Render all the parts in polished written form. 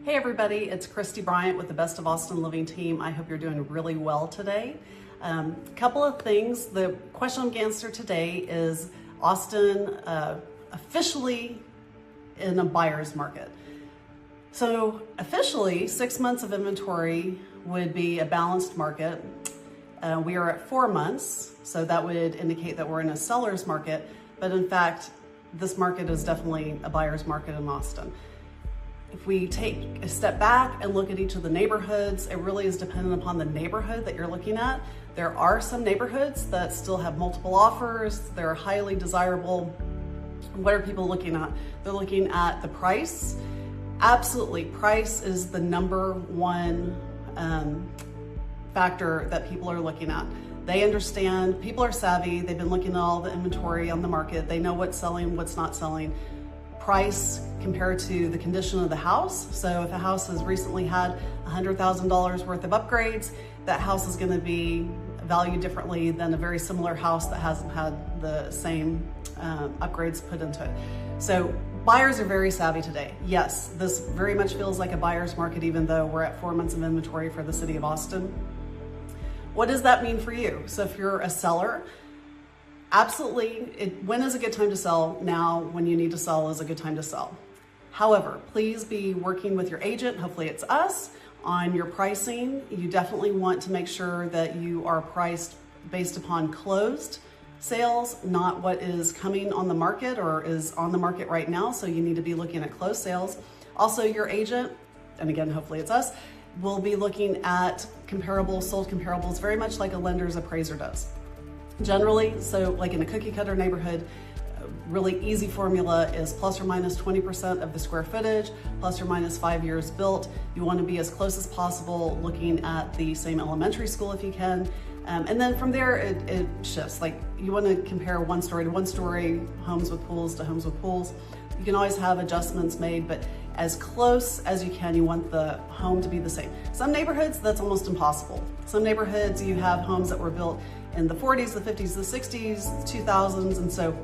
Hey everybody, it's Christy Bryant with the Best of Austin Living team. I hope you're doing really well today. Couple of things. The question I'm going to answer today is Austin officially in a buyer's market. So officially 6 months of inventory would be a balanced market. We are at 4 months, so that would indicate that we're in a seller's market, but in fact, this market is definitely a buyer's market in Austin. If we take a step back and look at each of the neighborhoods, it really is dependent upon the neighborhood that you're looking at. There are some neighborhoods that still have multiple offers. They're highly desirable. What are people looking at? They're looking at the price. Absolutely, price is the number one factor that people are looking at. They understand, people are savvy, they've been looking at all the inventory on the market, they know what's selling, what's not selling. Price compared to the condition of the house. So if a house has recently had $100,000 worth of upgrades, that house is going to be valued differently than a very similar house that hasn't had the same upgrades put into it. So buyers are very savvy today. Yes, this very much feels like a buyer's market, even though we're at 4 months of inventory for the city of Austin. What does that mean for you? So if you're a seller, absolutely, when is a good time to sell? Now, when you need to sell is a good time to sell. However, please be working with your agent, hopefully it's us, on your pricing. You definitely want to make sure that you are priced based upon closed sales, not what is coming on the market or is on the market right now. So you need to be looking at closed sales. Also, your agent, and again, hopefully it's us, will be looking at comparables, sold comparables, very much like a lender's appraiser does. Generally, so like in a cookie cutter neighborhood, really easy formula is plus or minus 20% of the square footage, plus or minus 5 years built. You want to be as close as possible looking at the same elementary school if you can. And then from there, it shifts. Like you want to compare one story to one story, homes with pools to homes with pools. You can always have adjustments made, but as close as you can, you want the home to be the same. Some neighborhoods, that's almost impossible. Some neighborhoods, you have homes that were built in the 40s, the 50s, the 60s, 2000s, and so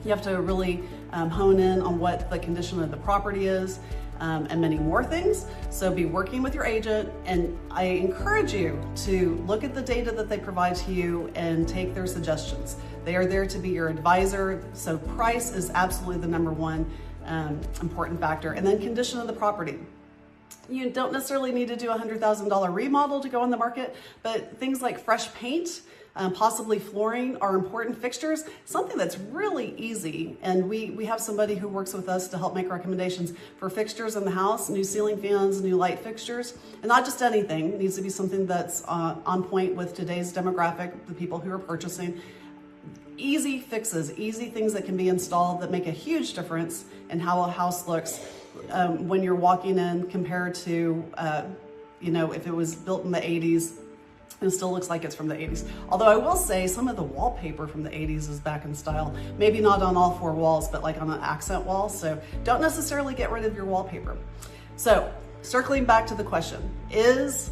you have to really hone in on what the condition of the property is and many more things. So be working with your agent, and I encourage you to look at the data that they provide to you and take their suggestions. They are there to be your advisor, so price is absolutely the number one important factor, and then condition of the property. You don't necessarily need to do a $100,000 remodel to go on the market, but things like fresh paint, possibly flooring are important fixtures. Something that's really easy, and we have somebody who works with us to help make recommendations for fixtures in the house, new ceiling fans, new light fixtures, and not just anything. It needs to be something that's on point with today's demographic, the people who are purchasing. Easy fixes, easy things that can be installed that make a huge difference in how a house looks when you're walking in compared to, if it was built in the 80s, it still looks like it's from the 80s. Although I will say some of the wallpaper from the 80s is back in style. Maybe not on all 4 walls, but like on an accent wall. So don't necessarily get rid of your wallpaper. So circling back to the question, is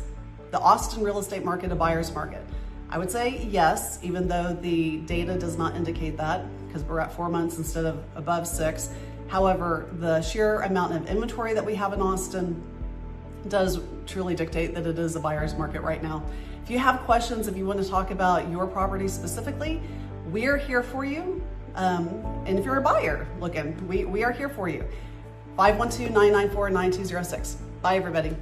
the Austin real estate market a buyer's market? I would say yes, even though the data does not indicate that, because we're at 4 months instead of above 6. However, the sheer amount of inventory that we have in Austin does truly dictate that it is a buyer's market right now. If you have questions, if you want to talk about your property specifically, we're here for you. And if you're a buyer looking, we are here for you. 512-994-9206. Bye, everybody.